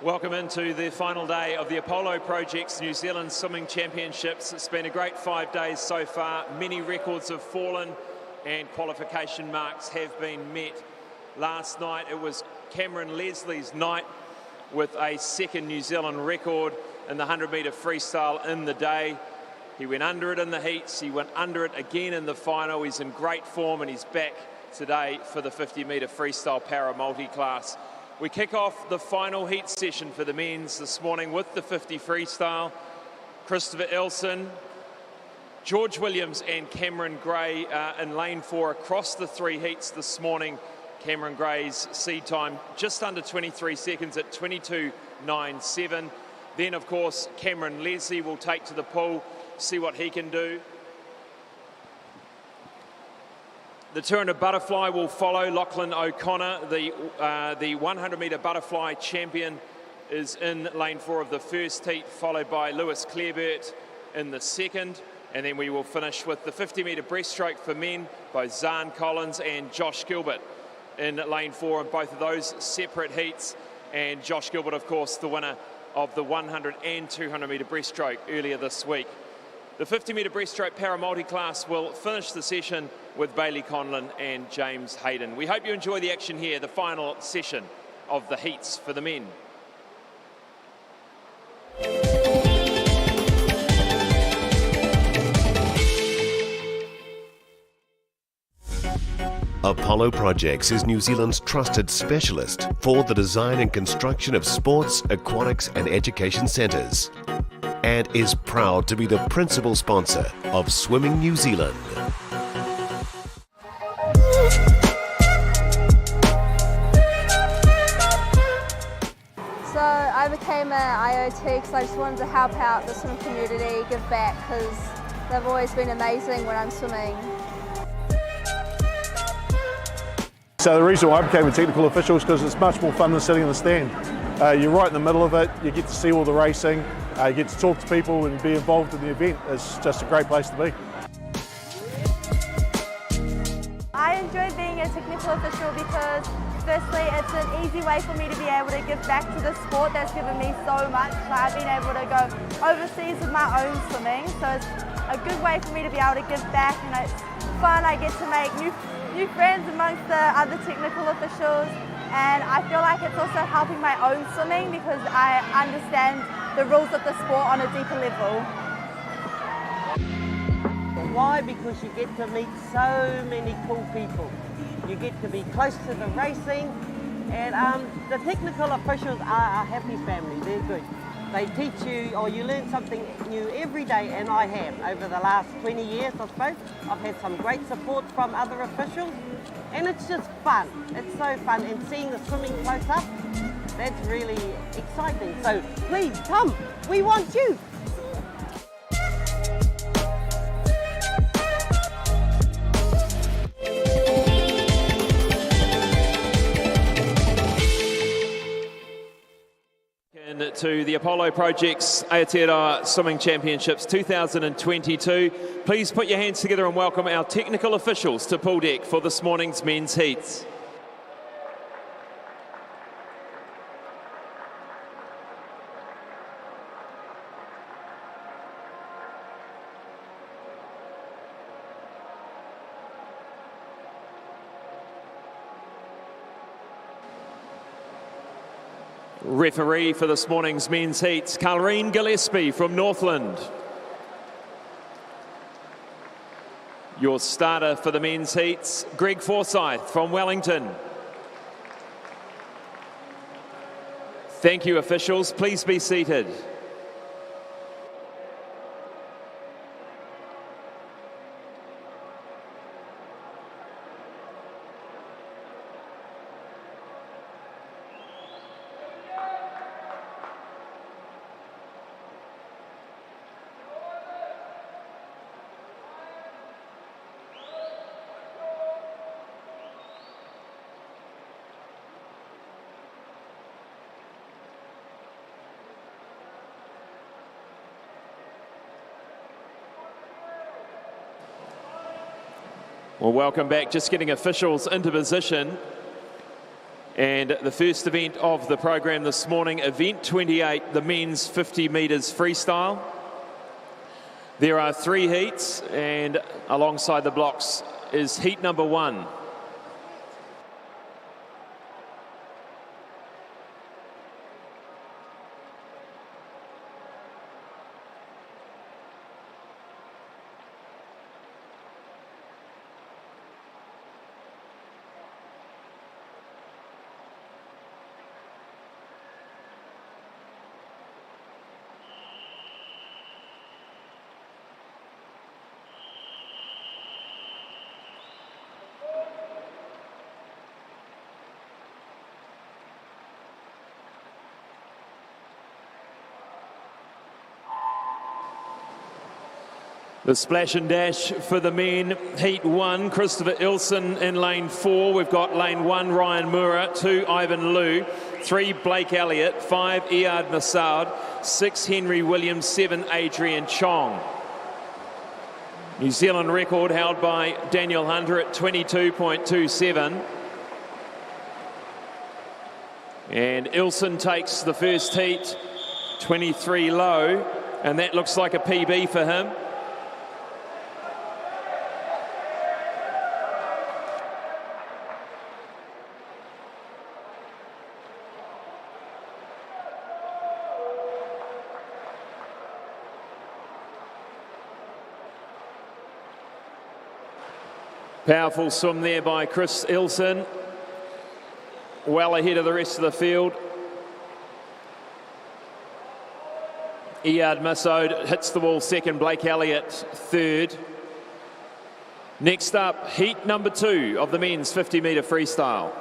Welcome into the final day of the Apollo Project's New Zealand Swimming Championships. It's been a great 5 days so far. Many records have fallen and qualification marks have been met. Last night it was Cameron Leslie's night with a second New Zealand record in the 100-metre freestyle in the day. He went under it in the heats, he went under it again in the final. He's in great form and he's back today for the 50-metre freestyle para multi-class. We kick off the final heat session for the men's this morning with the 50 freestyle. Christopher Elson, George Williams and Cameron Gray in lane 4 across the 3 heats this morning. Cameron Gray's seed time just under 23 seconds at 22.97. Then, of course, Cameron Leslie will take to the pool, see what he can do. The 200 butterfly will follow. Lachlan O'Connor, the 100-metre butterfly champion, is in lane 4 of the first heat, followed by Lewis Clareburt in the second. And then we will finish with the 50-metre breaststroke for men, both Zahn Collins and Josh Gilbert in lane 4 in both of those separate heats. And Josh Gilbert, of course, the winner of the 100 and 200-metre breaststroke earlier this week. The 50-metre breaststroke para multi-class will finish the session with Bailey Conlon and James Hayden. We hope you enjoy the action here, the final session of the heats for the men. Apollo Projects is New Zealand's trusted specialist for the design and construction of sports, aquatics and education centres, and is proud to be the principal sponsor of Swimming New Zealand. So I became an IOT because I just wanted to help out the swimming community, give back, because they've always been amazing when I'm swimming. So the reason why I became a technical official is because it's much more fun than sitting in the stand. You're right in the middle of it, you get to see all the racing, you get to talk to people and be involved in the event. It's just a great place to be. I enjoy being a technical official because firstly it's an easy way for me to be able to give back to the sport that's given me so much. I've been able to go overseas with my own swimming, so it's a good way for me to be able to give back, and it's fun. I get to make new friends amongst the other technical officials, and I feel like it's also helping my own swimming because I understand the rules of the sport on a deeper level. Why? Because you get to meet so many cool people. You get to be close to the racing, and the technical officials are a happy family. They're good. They teach you, or you learn something new every day, and I have. Over the last 20 years, I suppose, I've had some great support from other officials, and it's just fun. It's so fun, and seeing the swimming close up, that's really exciting. So please come, we want you. To the Apollo Project's Aotearoa Swimming Championships 2022. Please put your hands together and welcome our technical officials to pool deck for this morning's men's heats. Referee for this morning's men's heats, Colleen Gillespie from Northland. Your starter for the men's heats, Greg Forsyth from Wellington. Thank you, officials. Please be seated. Well, welcome back. Just getting officials into position. And the first event of the program this morning, event 28, the men's 50 metres freestyle. There are 3 heats, and alongside the blocks is heat number 1. The splash and dash for the men, heat 1, Christopher Ilson in lane 4. We've got lane 1, Ryan Mura, 2, Ivan Liu, 3, Blake Elliott, 5, Iyad Massoud, 6, Henry Williams, 7, Adrian Chong. New Zealand record held by Daniel Hunter at 22.27. And Ilson takes the first heat, 23 low, and that looks like a PB for him. Powerful swim there by Chris Ilson, well ahead of the rest of the field. Iyad Massoud hits the wall second, Blake Elliott third. Next up, heat number 2 of the men's 50 metre freestyle.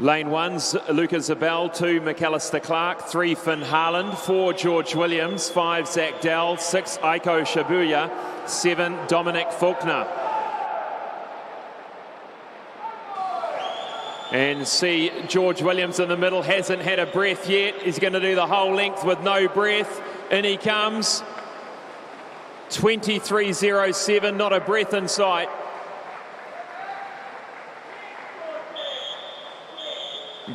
Lane 1's Lucas Zabel, 2 McAllister Clark, 3 Finn Harland, 4 George Williams, 5 Zach Dell, 6 Aiko Shibuya, 7 Dominic Faulkner. And see George Williams in the middle, hasn't had a breath yet. He's going to do the whole length with no breath. In he comes. 23.07, not a breath in sight.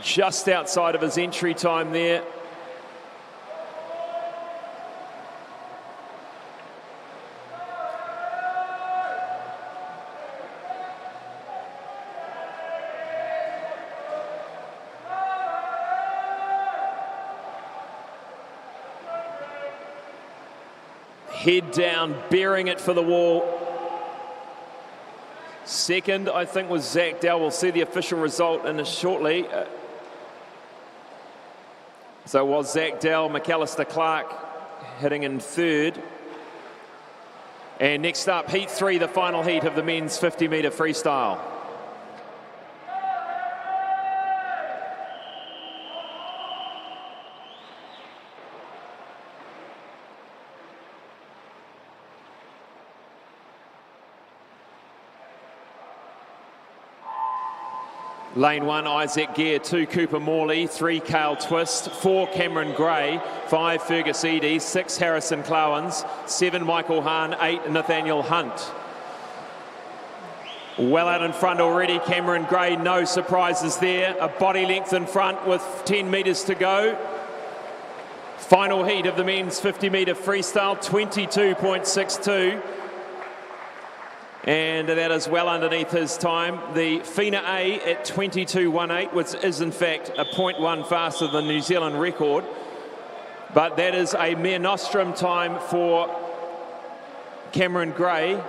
Just outside of his entry time there. Head down, bearing it for the wall. Second, I think, was Zach Dell. We'll see the official result in shortly. So it was Zach Dell, McAllister Clark hitting in third. And next up, heat 3, the final heat of the men's 50 metre freestyle. Lane 1, Isaac Gear, 2 Cooper Morley, 3 Cale Twist, 4 Cameron Gray, 5 Fergus Eady, 6 Harrison Clowens, 7 Michael Hahn, 8 Nathaniel Hunt. Well out in front already, Cameron Gray, no surprises there. A body length in front with 10 metres to go. Final heat of the men's 50 metre freestyle, 22.62. And that is well underneath his time. The FINA A at 22.18, which is in fact a 0.1 faster than the New Zealand record. But that is a mere nostrum time for Cameron Gray.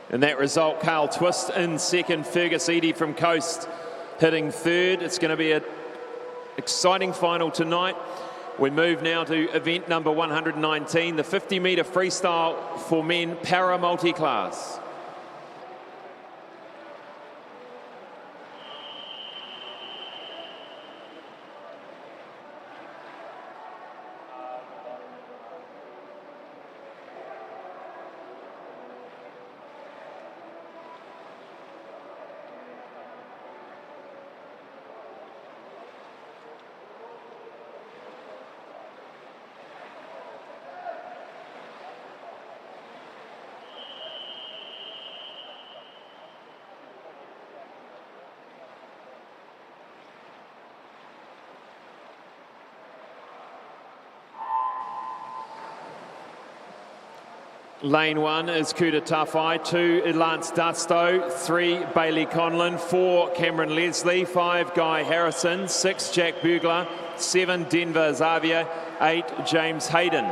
And that result, Cale Twist in second, Fergus Eady from Coast hitting third. It's going to be an exciting final tonight. We move now to event number 119, the 50-metre freestyle for men para multi-class. Lane 1 is Kuta Tawhai, 2 Lance Dusto, 3 Bailey Conlon, 4 Cameron Leslie, 5 Guy Harrison, 6 Jack Bugler, 7 Denver Xavier, 8 James Hayden.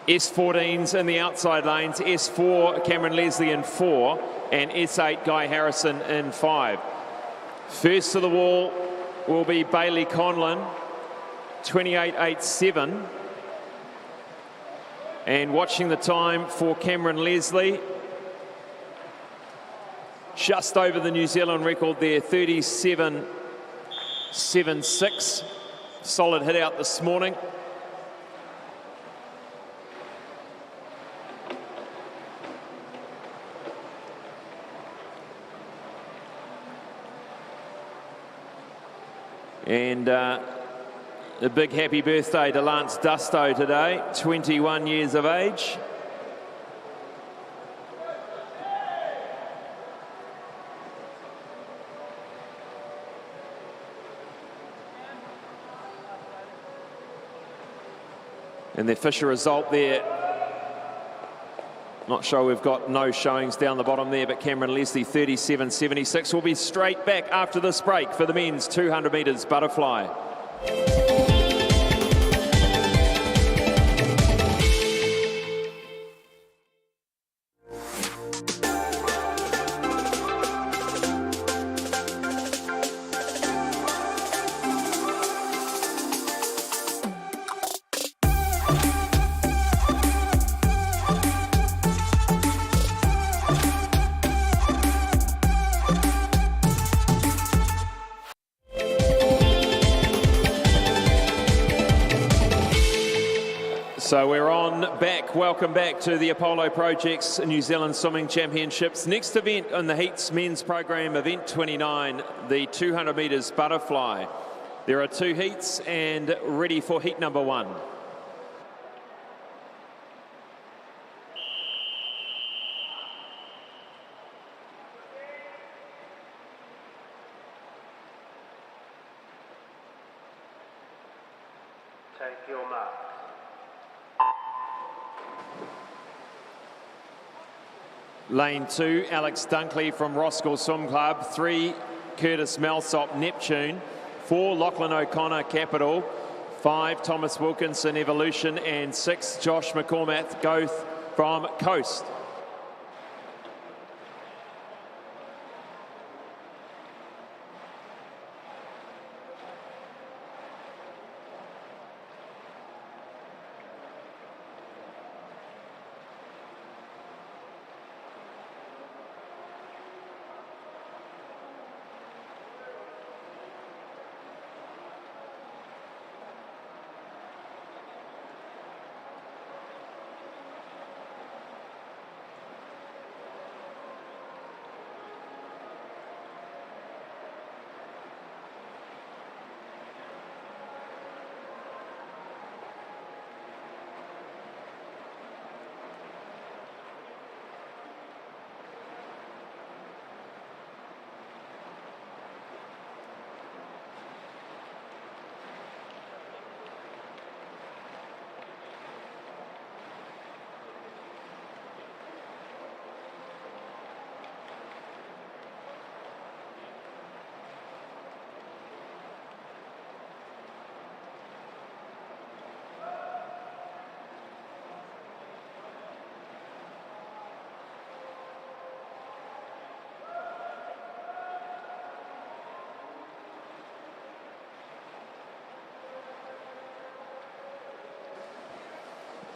S14's in the outside lanes, S4 Cameron Leslie in 4 and S8 Guy Harrison in 5. First to the wall will be Bailey Conlon, 28.87. And watching the time for Cameron Leslie, just over the New Zealand record there, 37.76. Solid hit out this morning. And a big happy birthday to Lance Dusto today, 21 years of age. And the official result there, not sure we've got no showings down the bottom there, but Cameron Leslie 37.76. We'll be straight back after this break for the men's 200 metres butterfly. So we're on back. Welcome back to the Apollo Projects New Zealand Swimming Championships. Next event in the heats men's program, event 29, the 200 metres butterfly. There are 2 heats and ready for heat number 1. Take your mark. Lane 2, Alex Dunkley from Roskill Swim Club. 3, Curtis Malsop, Neptune. 4, Lachlan O'Connor, Capital. 5, Thomas Wilkinson, Evolution. And 6, Josh McCormack, Goth from Coast.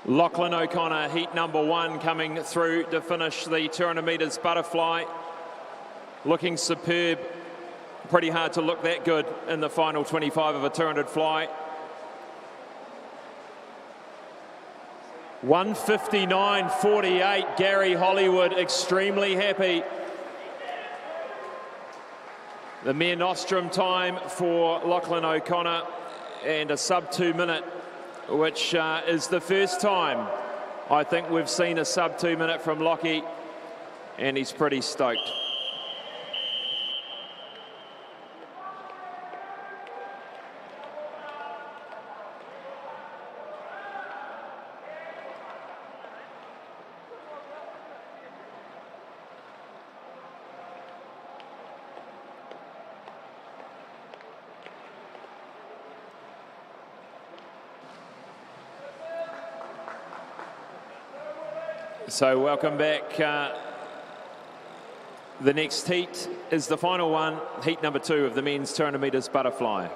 Lachlan O'Connor, heat number 1, coming through to finish the 200 metres butterfly. Looking superb. Pretty hard to look that good in the final 25 of a 200 fly. 1:59.48. Gary Hollywood extremely happy. The mere nostrum time for Lachlan O'Connor, and a sub-2 minute, which is the first time I think we've seen a sub-2 minute from Lockie, and he's pretty stoked. So welcome back. The next heat is the final one, heat number 2 of the men's 200 metres butterfly.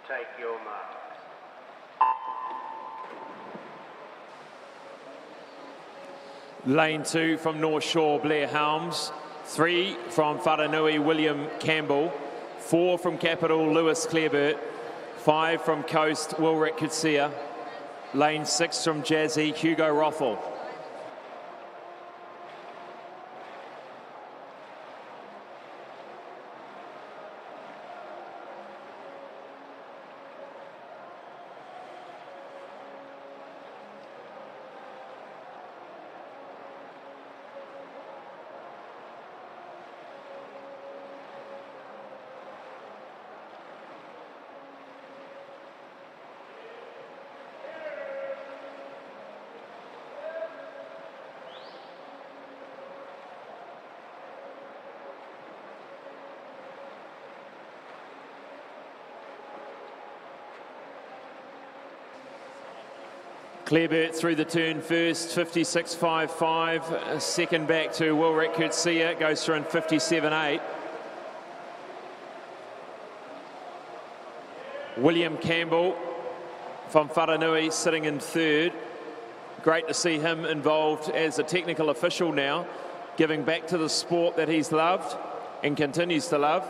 Take your marks. Lane 2 from North Shore, Blair Helms. 3 from Whanganui, William Campbell. 4 from Capital, Lewis Clareburt. 5 from Coast, Wilrick Kutsia. Lane 6 from Jazzy, Hugo Rothel. Clareburt through the turn first, 56.55. Second back to Wilrick Kutsia, goes through in 57.8. William Campbell from Whanganui sitting in third. Great to see him involved as a technical official now, giving back to the sport that he's loved and continues to love.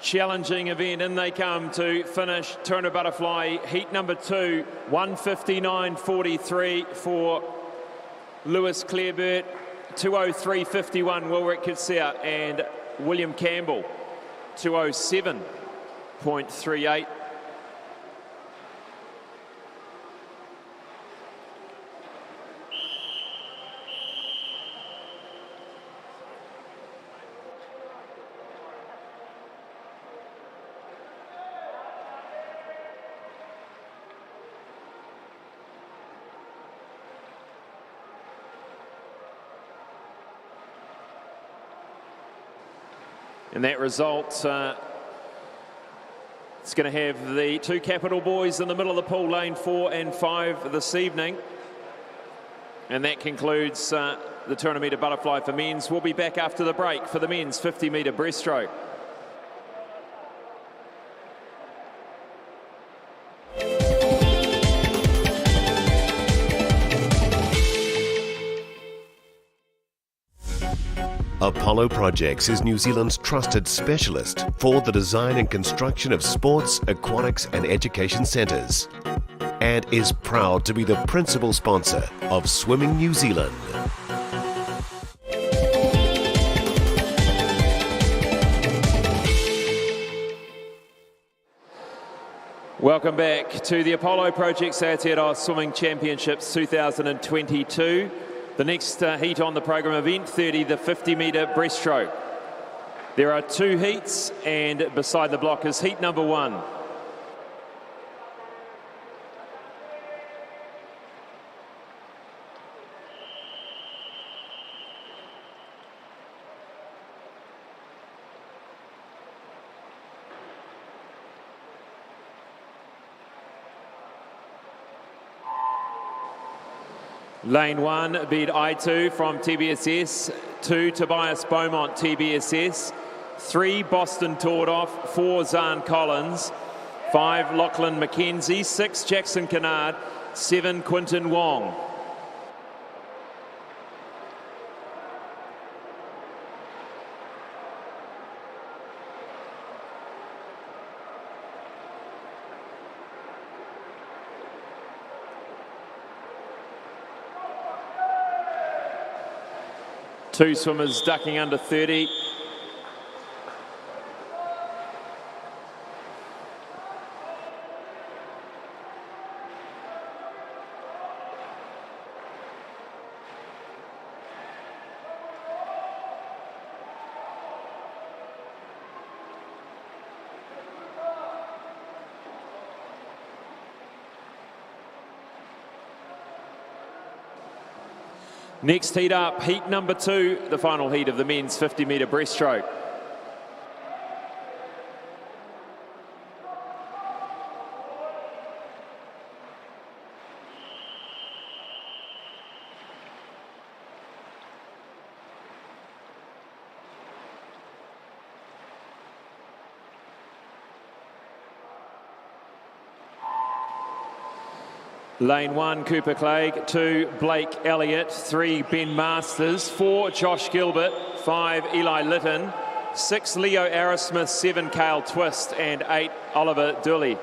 Challenging event, in they come to finish 200 butterfly heat number 2, 1:59.43 for Lewis Clareburt, 2:03.51 Wilrick Kutsia, and William Campbell 2:07.38. And that result, it's going to have the 2 Capital boys in the middle of the pool, lane 4 and 5 this evening. And that concludes the 200 metre butterfly for men's. We'll be back after the break for the men's 50 metre breaststroke. Apollo Projects is New Zealand's trusted specialist for the design and construction of sports, aquatics and education centres, and is proud to be the principal sponsor of Swimming New Zealand. Welcome back to the Apollo Projects Aotearoa Swimming Championships 2022. The next heat on the program, event 30, the 50-metre breaststroke. There are 2 heats, and beside the block is heat number 1. Lane 1, Bede Aitu from TBSS, 2, Tobias Beaumont, TBSS, 3, Boston Tordoff, 4, Zahn Collins, 5, Lachlan McKenzie, 6, Jackson Kennard, 7, Quinton Wong. Two swimmers ducking under 30. Next heat up, heat number 2, the final heat of the men's 50-metre breaststroke. Lane 1, Cooper Clegg, 2, Blake Elliott, 3, Ben Masters, 4, Josh Gilbert, 5, Eli Litton, 6, Leo Arrowsmith, 7, Cale Twist, and 8, Oliver Dooley.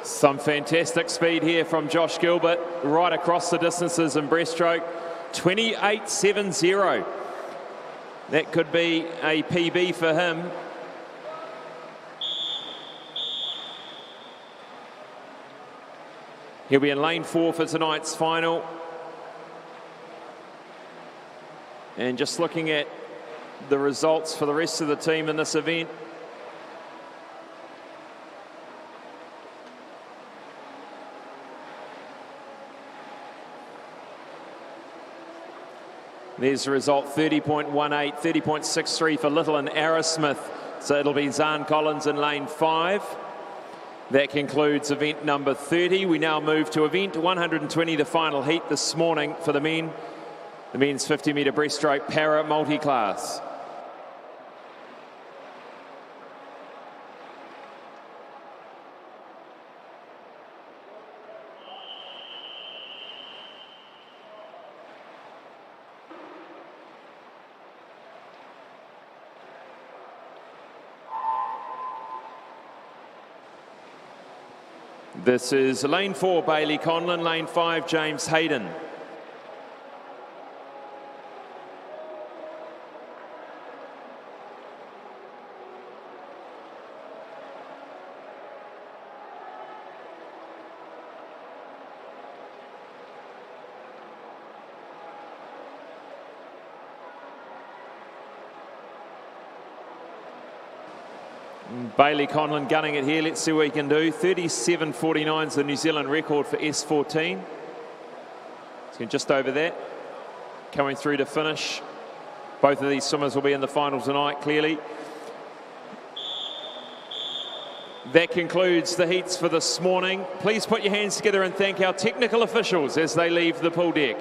Some fantastic speed here from Josh Gilbert, right across the distances in breaststroke, 28.70. That could be a PB for him. He'll be in lane 4 for tonight's final. And just looking at the results for the rest of the team in this event. There's the result, 30.18, 30.63 for Little and Arrowsmith. So it'll be Zahn Collins in lane 5. That concludes event number 30. We now move to event 120, the final heat this morning for the men. The men's 50-metre breaststroke para multi-class. This is lane 4, Bailey Conlon, lane 5, James Hayden. Bailey Conlon gunning it here. Let's see what he can do. 37.49 is the New Zealand record for S14. So just over that. Coming through to finish. Both of these swimmers will be in the final tonight, clearly. That concludes the heats for this morning. Please put your hands together and thank our technical officials as they leave the pool deck.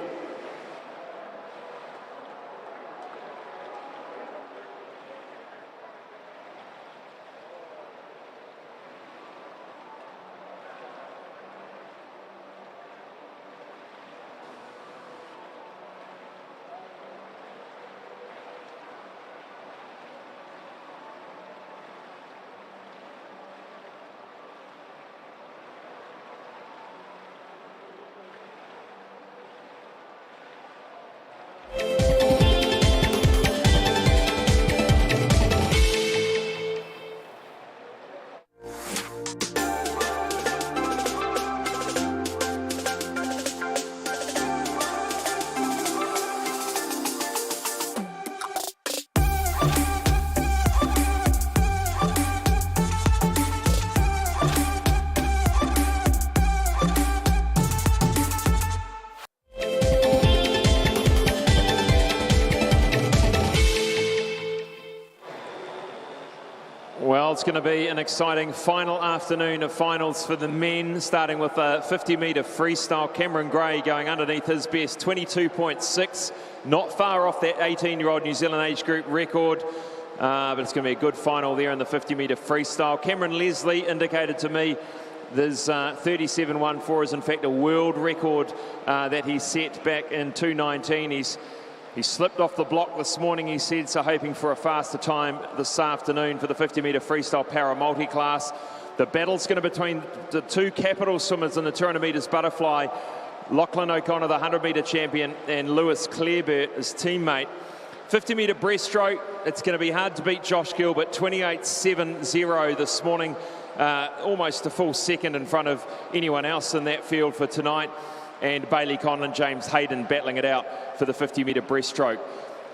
it's going to be an exciting final afternoon of finals for the men, starting with a 50-metre freestyle. Cameron Gray going underneath his best, 22.6, not far off that 18-year-old New Zealand age group record. But it's going to be a good final there in the 50-metre freestyle. Cameron Leslie indicated to me there's 37.14 is in fact a world record that he set back in 2019. He slipped off the block this morning, he said, so hoping for a faster time this afternoon for the 50-metre freestyle para multi-class. The battle's going to be between the two capital swimmers in the 200 metres butterfly, Lachlan O'Connor, the 100-metre champion, and Lewis Clareburt, his teammate. 50-metre breaststroke, it's going to be hard to beat Josh Gilbert, 28.70 this morning, almost a full second in front of anyone else in that field for tonight. And Bailey Conlon, James Hayden battling it out for the 50-metre breaststroke.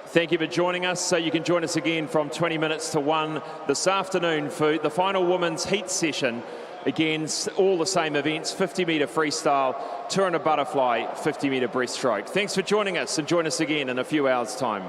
Thank you for joining us. So you can join us again from 20 minutes to 1 this afternoon for the final women's heat session. Again, all the same events, 50-metre freestyle, 200 butterfly, 50-metre breaststroke. Thanks for joining us, and join us again in a few hours' time.